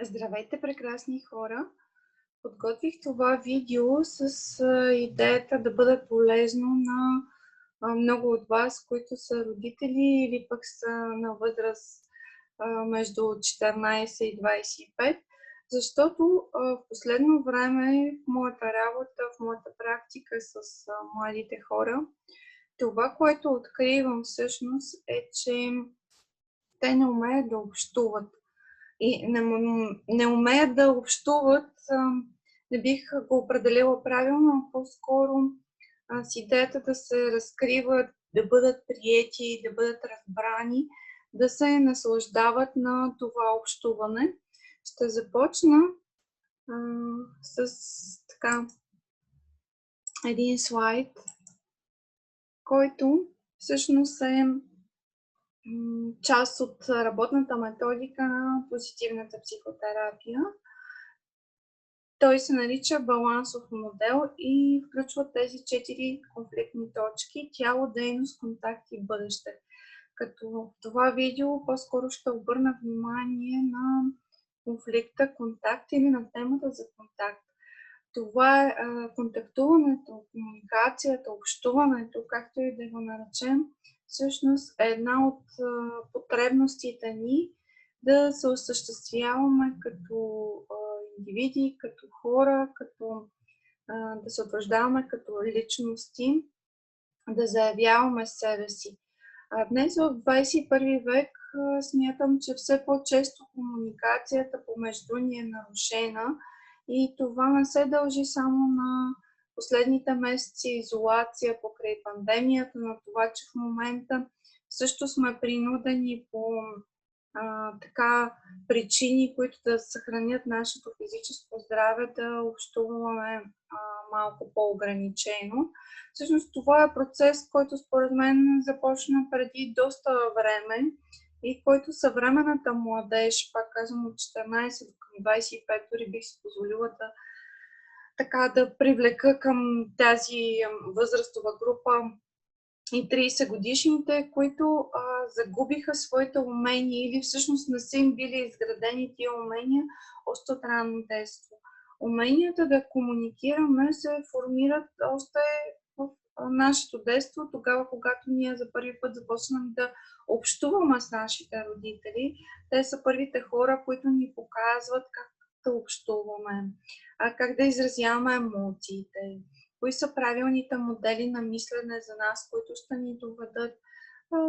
Здравейте, прекрасни хора! Подготвих това видео с идеята да бъде полезно на много от вас, които са родители или пък са на възраст между 14 и 25, защото в последно време в моята работа, в моята практика с младите хора, това, което откривам всъщност е, че те не умеят да общуват. И не умеят да общуват, не бих го определила правилно, а по-скоро с идеята да се разкриват, да бъдат приети, да бъдат разбрани, да се наслаждават на това общуване. Ще започна с така един слайд, който всъщност е част от работната методика на позитивната психотерапия. Той се нарича балансов модел и включва тези 4 конфликтни точки: тяло, дейност, контакт и бъдеще. Като в това видео по-скоро ще обърна внимание на конфликта, контакт или на темата за контакт. Това е контактуването, комуникацията, общуването, както и да го наречем, всъщност е една от потребностите ни да се осъществяваме като индивиди, като хора, да се утвърждаваме като личности, да заявяваме себе си. Днес в 21 век смятам, че все по-често комуникацията помежду ни е нарушена и това не се дължи само на последните месеци изолация покрай пандемията, на това, че в момента също сме принудени по причини, които да съхранят нашето физическо здраве, да общуваме малко по-ограничено. Всъщност това е процес, който според мен започна преди доста време и който съвременната младеж, пак казвам от 14 към 25, дори бих си позволила да привлека към тази възрастова група и 30 годишните, които загубиха своите умения или всъщност не са им били изградени тия умения още от ранно детство. Уменията да комуникираме се формират още в нашето детство, тогава, когато ние за първи път започнем да общуваме с нашите родители. Те са първите хора, които ни показват как да общуваме, как да изразяваме емоциите, кои са правилните модели на мислене за нас, които ще ни доведат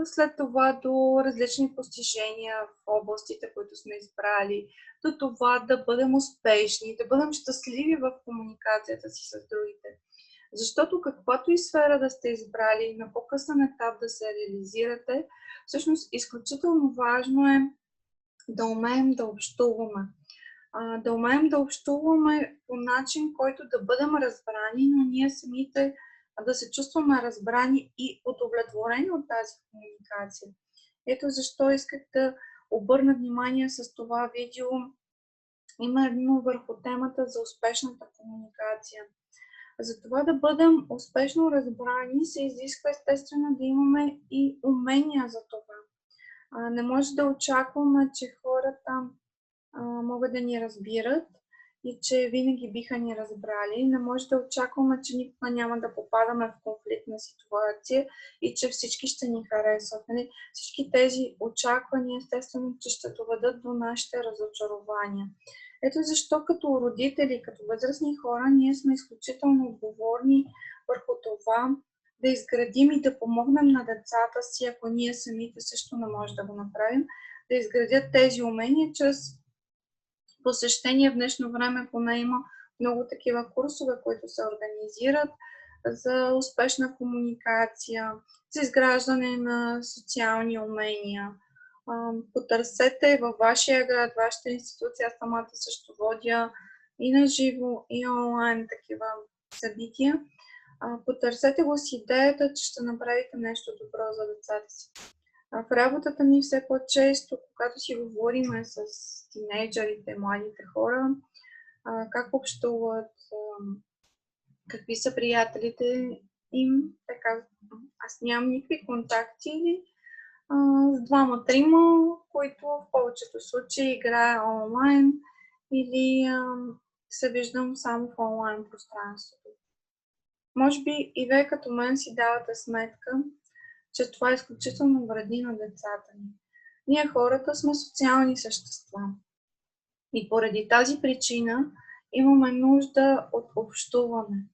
след това до различни постижения в областите, които сме избрали, до това да бъдем успешни, да бъдем щастливи в комуникацията си с другите. Защото каквато и сфера да сте избрали, на по-късен етап да се реализирате, всъщност изключително важно е да умеем да общуваме. Да умеем да общуваме по начин, който да бъдем разбрани, но ние самите да се чувстваме разбрани и удовлетворени от тази комуникация. Ето защо исках да обърна внимание с това видео именно върху темата за успешната комуникация. За това да бъдем успешно разбрани се изисква естествено да имаме и умения за това. Не може да очакваме, че хората могат да ни разбират и че винаги биха ни разбрали. Не може да очакваме, че никога няма да попадаме в конфликтна ситуация и че всички ще ни харесват. Всички тези очаквания, естествено, че ще доведат до нашите разочарования. Ето защо като родители, като възрастни хора, ние сме изключително отговорни върху това да изградим и да помогнем на децата си, ако ние самите също не можем да го направим, да изградят тези умения чрез посещение. В днешно време поне има много такива курсове, които се организират за успешна комуникация, за изграждане на социални умения. Потърсете във вашия град, вашата институция, аз самата също водя и на живо, и онлайн такива събития. Потърсете го с идеята, че ще направите нещо добро за децата си. В работата ми все по-често, когато си говорим с тинейджърите, младите хора, как общуват, какви са приятелите им, така, аз нямам никакви контакти с двама-трима, които в повечето случаи играя онлайн или се виждам само в онлайн пространството. Може би и вие като мен си давате сметка, че това изключително вреди на децата ни. Ние хората сме социални същества. И поради тази причина имаме нужда от общуване.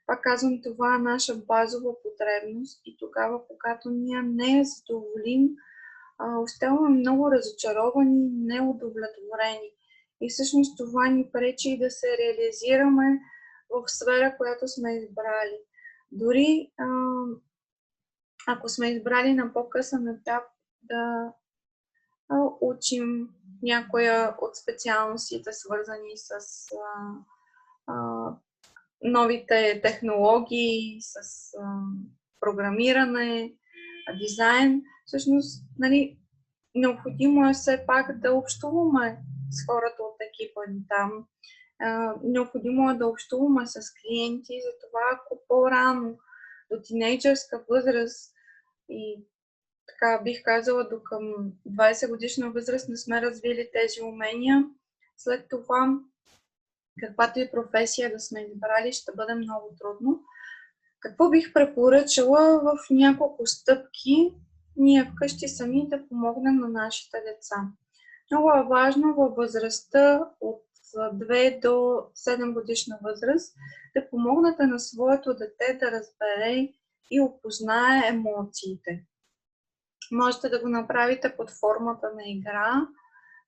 Пак казвам, това е наша базова потребност и тогава, когато ние не я задоволим, оставаме много разочаровани, неудовлетворени. И всъщност това ни пречи да се реализираме в сфера, която сме избрали. Дори ако сме избрали на по-късен етап да учим някоя от специалностите, свързани с новите технологии, с програмиране, дизайн, всъщност, нали, необходимо е все пак да общуваме с хората от екипа ни там. Необходимо е да общуваме с клиенти, затова ако по-рано до тинейджърска възраст и така бих казала до към 20 годишна възраст не сме развили тези умения, след това каквато и професия да сме избрали, ще бъде много трудно. Какво бих препоръчала в няколко стъпки ние вкъщи сами да помогнем на нашите деца? Много е важно във възрастта от 2 до 7 годишна възраст да помогнете на своето дете да разбере и опознае емоциите. Можете да го направите под формата на игра,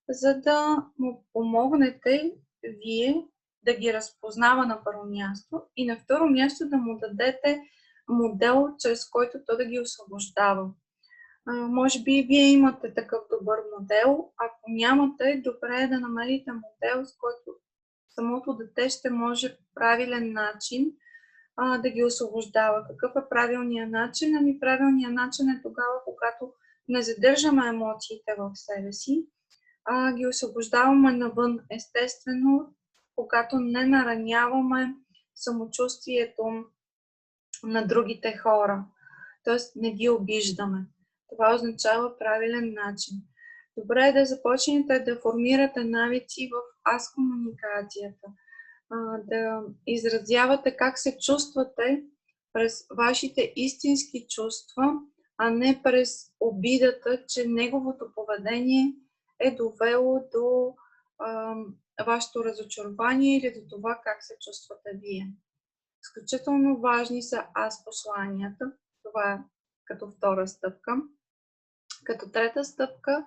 за да му помогнете вие да ги разпознава на първо място и на второ място да му дадете модел, чрез който той да ги освобождава. Може би вие имате такъв добър модел. Ако нямате, добре е да намерите модел, с който самото дете ще може по правилен начин да ги освобождава. Какъв е правилният начин? Ами правилният начин е тогава, когато не задържаме емоциите в себе си, ги освобождаваме навън. Естествено, когато не нараняваме самочувствието на другите хора, т.е. не ги обиждаме. Това означава правилен начин. Добре е да започнете да формирате навици в аз-комуникацията, да изразявате как се чувствате през вашите истински чувства, а не през обидата, че неговото поведение е довело до вашето разочарование или до това как се чувствате вие. Изключително важни са аз-посланията. Това е като втора стъпка. Като трета стъпка,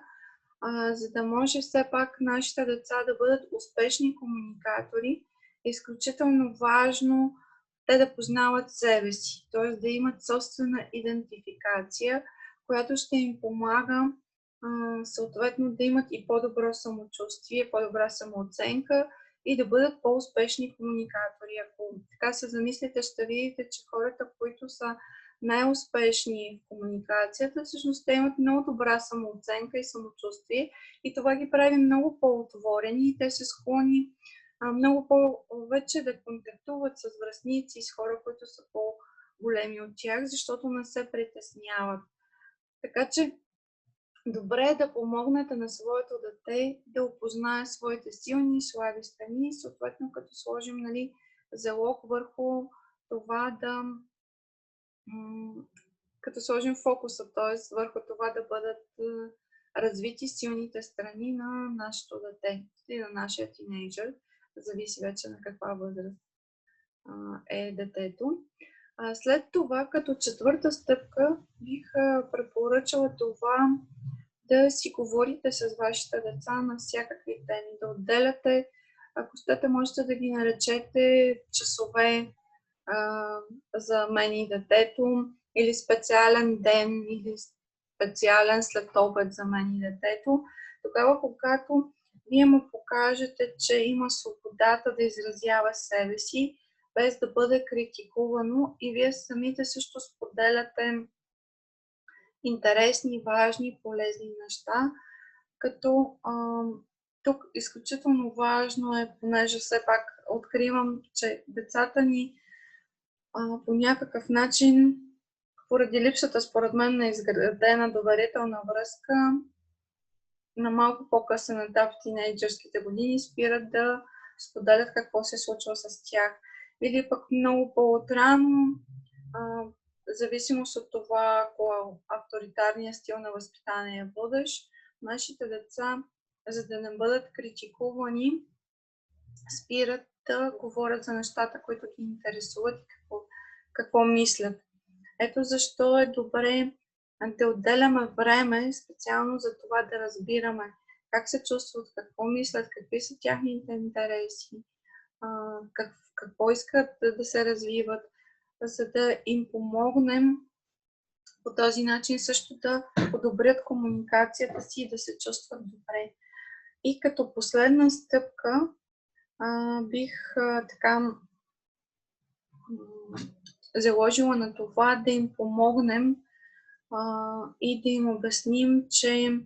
за да може все пак нашите деца да бъдат успешни комуникатори, е изключително важно те да познават себе си, т.е. да имат собствена идентификация, която ще им помага съответно да имат и по-добро самочувствие, по-добра самооценка и да бъдат по-успешни комуникатори. Ако така се замислите, ще видите, че хората, които са най-успешни в комуникацията, всъщност те имат много добра самооценка и самочувствие и това ги прави много по-отворени и те са склонни много повече да контактуват с връстници, с хора, които са по-големи от тях, защото не се притесняват. Така че добре е да помогнете на своето дете да опознае своите силни и слаби страни, съответно като сложим залог върху това да като сложим фокуса, т.е. върху това да бъдат развити силните страни на нашето дете или на нашия тинейджър, зависи вече на каква възраст е детето. След това, като четвърта стъпка, бих препоръчала това да си говорите с вашите деца на всякакви теми, да отделяте, ако щете, можете да ги наречете часове за мен и детето, или специален ден, или специален следобед за мен и детето. Тогава, когато вие му покажете, че има свободата да изразява себе си, без да бъде критикувано и вие самите също споделяте интересни, важни, полезни неща, като тук изключително важно е, понеже все пак откривам, че децата ни по някакъв начин, поради липсата, според мен, на изградена доверителна връзка, на малко по-късен етап в тинейджърските години спират да споделят какво се случва с тях. Или пък много по-отрано, в зависимост от това, ако авторитарният стил на възпитание е водещ, нашите деца, за да не бъдат критикувани, спират да говорят за нещата, които ги интересуват и какво мислят. Ето защо е добре да отделяме време специално за това да разбираме как се чувстват, какво мислят, какви са тяхните интереси, какво искат да се развиват, за да им помогнем по този начин също да подобрят комуникацията си и да се чувстват добре. И като последна стъпка бих така заложила на това да им помогнем и да им обясним, че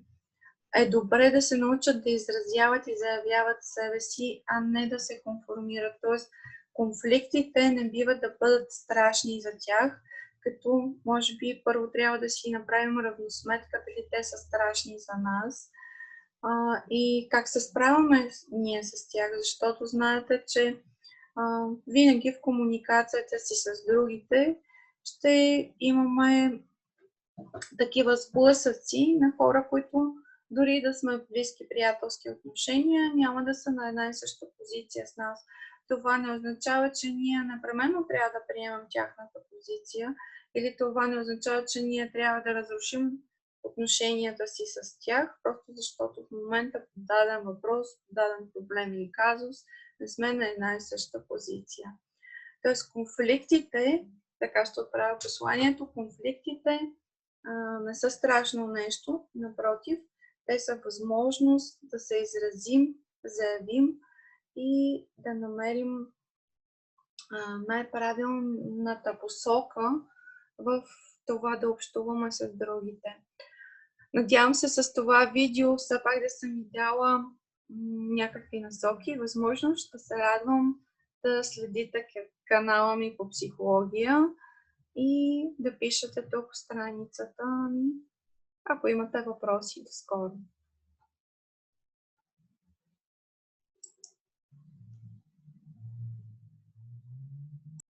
е добре да се научат да изразяват и заявяват себе си, а не да се конформират. Тоест, конфликтите не биват да бъдат страшни за тях, като може би първо трябва да си направим равносметка дали те са страшни за нас и как се справяме ние с тях, защото знаете, че винаги в комуникацията си с другите ще имаме такива сблъсъци на хора, които дори да сме в близки приятелски отношения, няма да са на една и съща позиция с нас. Това не означава, че ние непременно трябва да приемем тяхната позиция, или това не означава, че ние трябва да разрушим отношенията си с тях, просто защото в момента по даден въпрос, по даден проблем или казус не сме на една и съща позиция. Тоест конфликтите, така ще отправя посланието, конфликтите не са страшно нещо, напротив, те са възможност да се изразим, заявим и да намерим най-правилната посока в това да общуваме с другите. Надявам се с това видео все пак да съм ви дала някакви насоки. Възможно ще се радвам да следите канала ми по психология и да пишете тук в страницата ми, ако имате въпроси. До скоро!